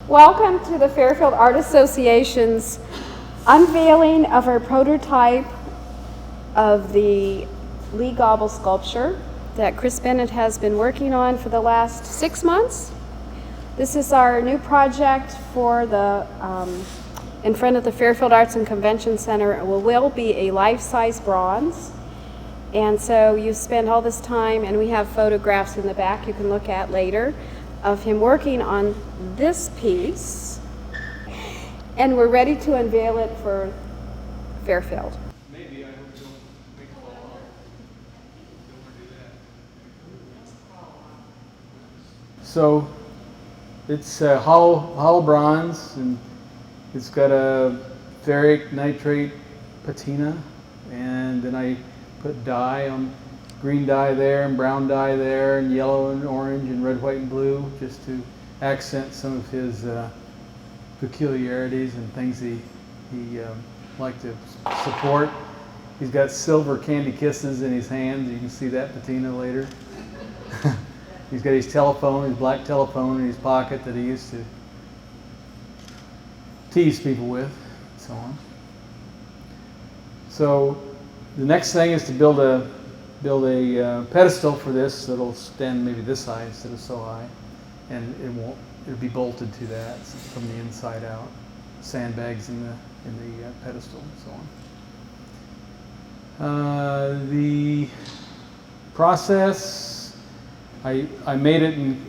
Welcome to the Fairfield Art Association's unveiling of our prototype of the Lee Gobble sculpture that Chris Bennett has been working on for the last 6 months. This is our new project for the in front of the Fairfield Arts and Convention Center. It will be a life-size bronze. And so you spend all this time, and we have photographs in the back you can look at later of him working on this piece, and we're ready to unveil it for Fairfield. Maybe, I hope you don't make it fall off. Don't want to do that. So it's a hollow bronze, and it's got a ferric nitrate patina, and then I put dye on, green dye there and brown dye there and yellow and orange and red, white, and blue, just to accent some of his peculiarities and things he liked to support. He's got silver candy kisses in his hands. You can see that patina later. He's got his telephone, his black telephone in his pocket that he used to tease people with, and so on. So the next thing is to build a pedestal for this that'll stand maybe this high instead of so high, and it'll be bolted to that from the inside out. Sandbags in the pedestal and so on. The process, I made it in,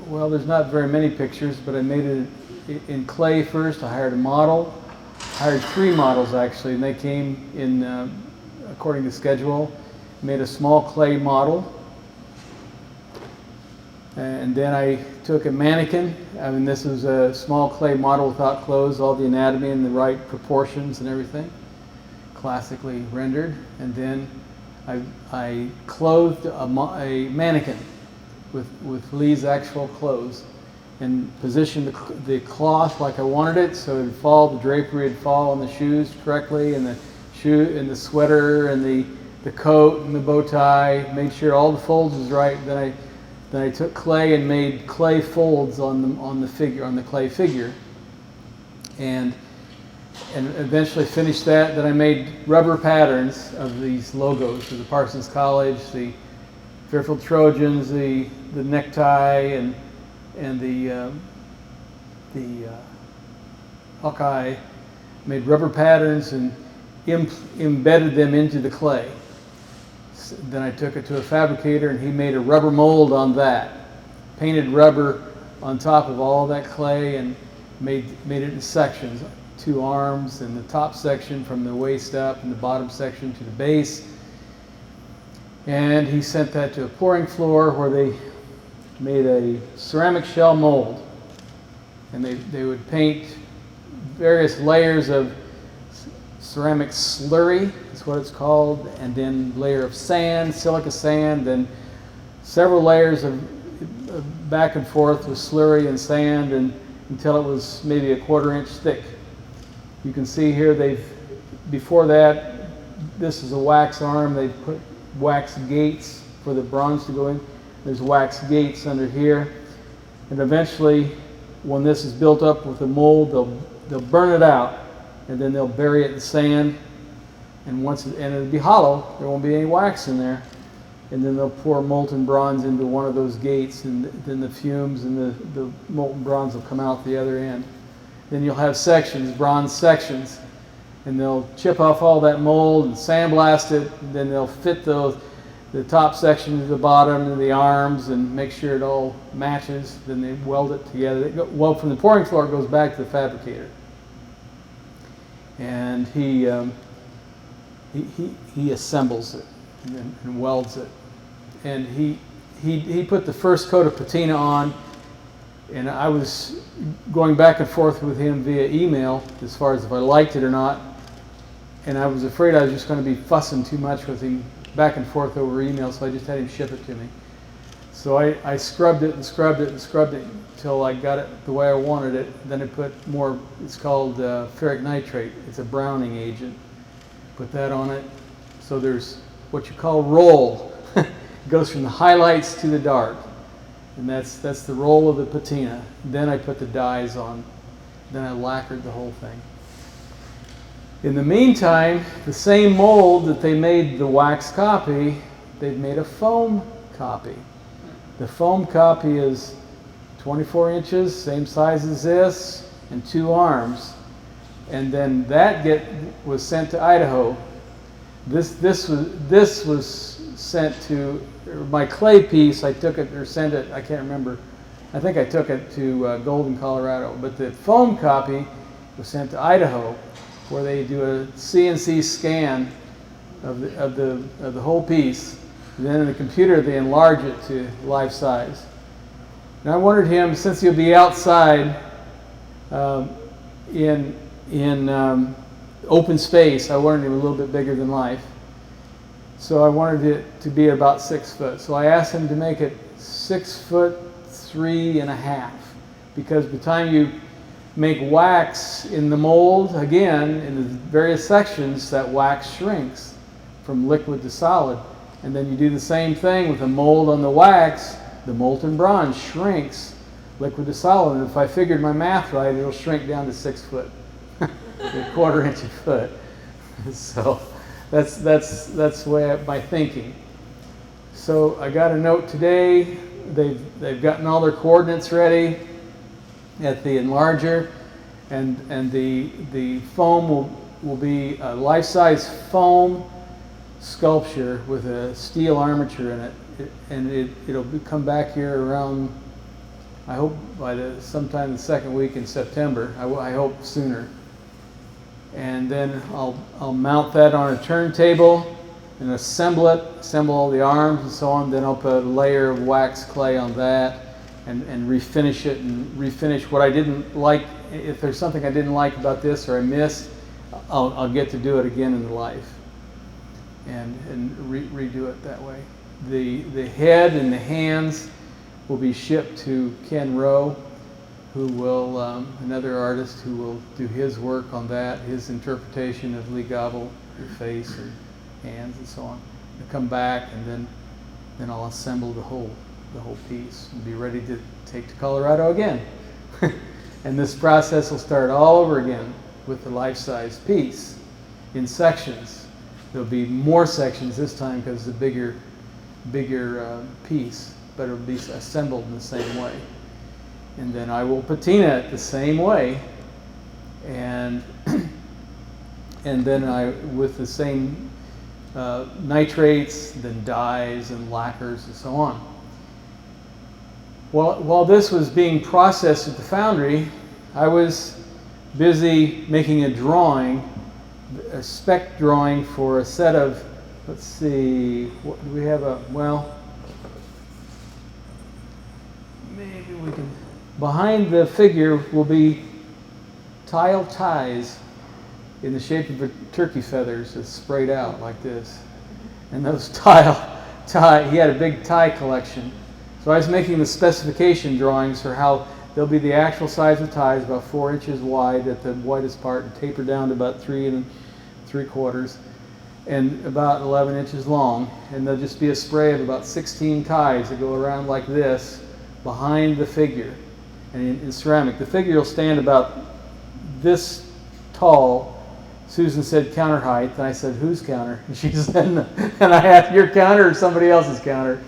well, there's not very many pictures, but I made it in clay first. I hired a model. I hired 3 models actually, and they came in according to schedule. Made a small clay model, and then I took a mannequin. I mean, this was a small clay model without clothes, all the anatomy in the right proportions and everything, classically rendered. And then I clothed a mannequin with Lee's actual clothes, and positioned the cloth like I wanted it, so it would fall, the drapery would fall on the shoes correctly, and the sweater and the coat and the bow tie, made sure all the folds was right. Then I took clay and made clay folds on the clay figure, and eventually finished that. Then I made rubber patterns of these logos of the Parsons College, the Fairfield Trojans, the necktie, and the Hawkeye. Made rubber patterns and embedded them into the clay. Then I took it to a fabricator, and he made a rubber mold on that. Painted rubber on top of all that clay, and made it in sections. 2 arms, and the top section from the waist up, and the bottom section to the base. And he sent that to a pouring floor where they made a ceramic shell mold. And they would paint various layers of ceramic slurry, is what it's called, and then layer of sand, silica sand, then several layers of back and forth with slurry and sand, and until it was maybe a 1/4 inch thick. You can see here before that, this is a wax arm. They put wax gates for the bronze to go in. There's wax gates under here, and eventually, when this is built up with the mold, they'll burn it out, and then they'll bury it in sand, and it'll be hollow. There won't be any wax in there, and then they'll pour molten bronze into one of those gates, and then the fumes and the molten bronze will come out the other end. Then you'll have sections, bronze sections, and they'll chip off all that mold and sandblast it, and then they'll fit the top section to the bottom and the arms and make sure it all matches. Then they weld it together. Well, from the pouring floor, it goes back to the fabricator. And he assembles it and welds it. And he put the first coat of patina on, and I was going back and forth with him via email as far as if I liked it or not. And I was afraid I was just going to be fussing too much with him back and forth over email, so I just had him ship it to me. So I scrubbed it and scrubbed it and scrubbed it until I got it the way I wanted it. Then I put more, it's called ferric nitrate. It's a browning agent. Put that on it. So there's what you call roll. It goes from the highlights to the dark. And that's the roll of the patina. Then I put the dies on. Then I lacquered the whole thing. In the meantime, the same mold that they made the wax copy, they've made a foam copy. The foam copy is 24 inches, same size as this, and 2 arms. And then that was sent to Idaho. This was sent to my clay piece. I took it or sent it. I can't remember. I think I took it to Golden, Colorado. But the foam copy was sent to Idaho, where they do a CNC scan of the whole piece. And then in the computer they enlarge it to life size. And I wondered him, since he'll be outside in open space, I wanted him a little bit bigger than life. So I wanted it to be about 6 foot. So I asked him to make it 6'3½", because by the time you make wax in the mold, again, in the various sections, that wax shrinks from liquid to solid. And then you do the same thing with the mold on the wax, the molten bronze shrinks liquid to solid. And if I figured my math right, it'll shrink down to 6 foot, a 1/4 inch a foot. So that's the way my thinking. So I got a note today. They've gotten all their coordinates ready at the enlarger, and the foam will be a life-size foam sculpture with a steel armature in it, and it'll come back here around, I hope by sometime the second week in September. I hope sooner. And then I'll mount that on a turntable and assemble all the arms and so on. Then I'll put a layer of wax clay on that and refinish it, and refinish what I didn't like. If there's something I didn't like about this or I missed, I'll get to do it again in the life and redo it that way. The head and the hands will be shipped to Ken Rowe, who will, another artist who will do his work on that, his interpretation of Lee Gobble, the face and hands and so on. They'll come back, and then I'll assemble the whole piece and be ready to take to Colorado again. And this process will start all over again with the life-size piece in sections. There'll be more sections this time because it's a bigger piece, but it'll be assembled in the same way. And then I will patina it the same way, and then with the same nitrates, then dyes and lacquers and so on. While this was being processed at the foundry, I was busy making a drawing, a spec drawing for a set of, let's see, what do we have? Maybe we can. Behind the figure will be tile ties in the shape of turkey feathers that's sprayed out like this. And those he had a big tie collection. So I was making the specification drawings for how they'll be the actual size of ties, about 4 inches wide at the widest part, and taper down to about 3 3/4, and about 11 inches long. And there'll just be a spray of about 16 ties that go around like this behind the figure. And in ceramic, the figure will stand about this tall. Susan said counter height, and I said, whose counter? And she said, and I asked, your counter or somebody else's counter?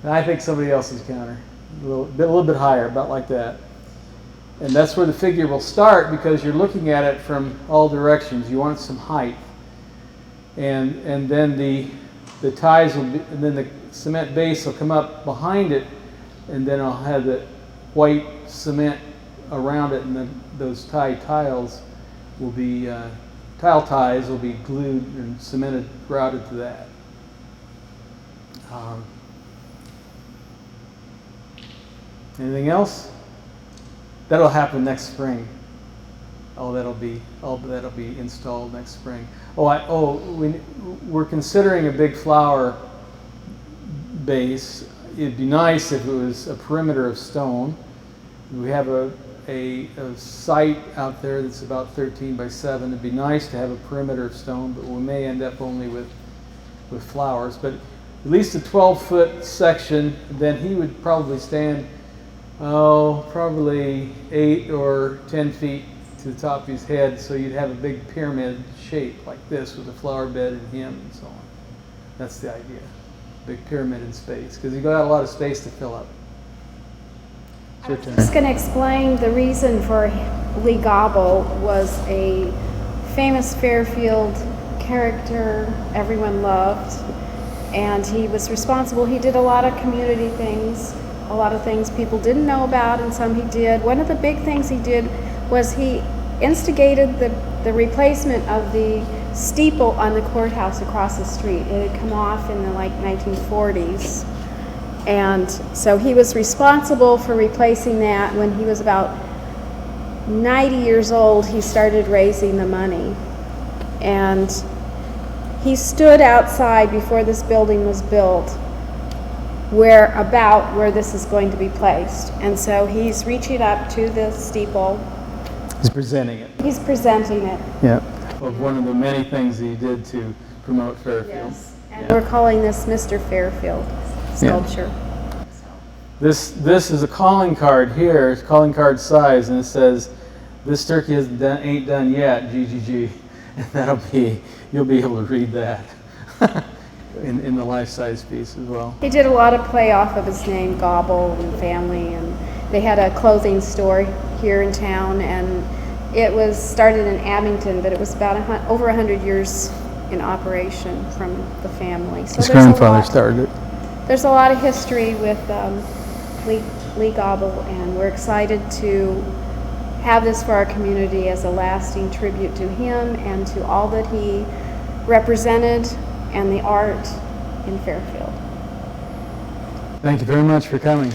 And I think somebody else's counter, a little bit higher, about like that. And that's where the figure will start, because you're looking at it from all directions. You want some height, and then the ties will be, and then the cement base will come up behind it, and then I'll have the white cement around it, and then those tiles will be tile ties will be glued and cemented, grouted to that. Anything else? That'll happen next spring. All that'll be installed next spring. We're considering a big flower base. It'd be nice if it was a perimeter of stone. We have a site out there that's about 13 by 7. It'd be nice to have a perimeter of stone, but we may end up only with flowers. But at least a 12-foot section. Then he would probably stand Oh, probably 8 or 10 feet to the top of his head, so you'd have a big pyramid shape like this with a flower bed and him and so on. That's the idea. Big pyramid in space, because you got a lot of space to fill up. It's your turn. I'm just going to explain the reason for Lee Gobble was a famous Fairfield character everyone loved, and he was responsible. He did a lot of community things, a lot of things people didn't know about, and some he did. One of the big things he did was he instigated the replacement of the steeple on the courthouse across the street. It had come off in the 1940s, and so he was responsible for replacing that. When he was about 90 years old, he started raising the money, and he stood outside before this building was built where this is going to be placed. And so he's reaching up to the steeple. He's presenting it. He's presenting it. Yeah. Of one of the many things he did to promote Fairfield. Yes. And we're calling this Mr. Fairfield sculpture. Yeah. This is a calling card here. It's calling card size, and it says, "This turkey ain't done yet, GGG." And you'll be able to read that in the life-size piece as well. He did a lot of play off of his name, Gobble and family, and they had a clothing store here in town, and it was started in Abington, but it was about over 100 years in operation from the family. So His grandfather started it. There's a lot of history with Lee Gobble, and we're excited to have this for our community as a lasting tribute to him and to all that he represented and the art in Fairfield. Thank you very much for coming.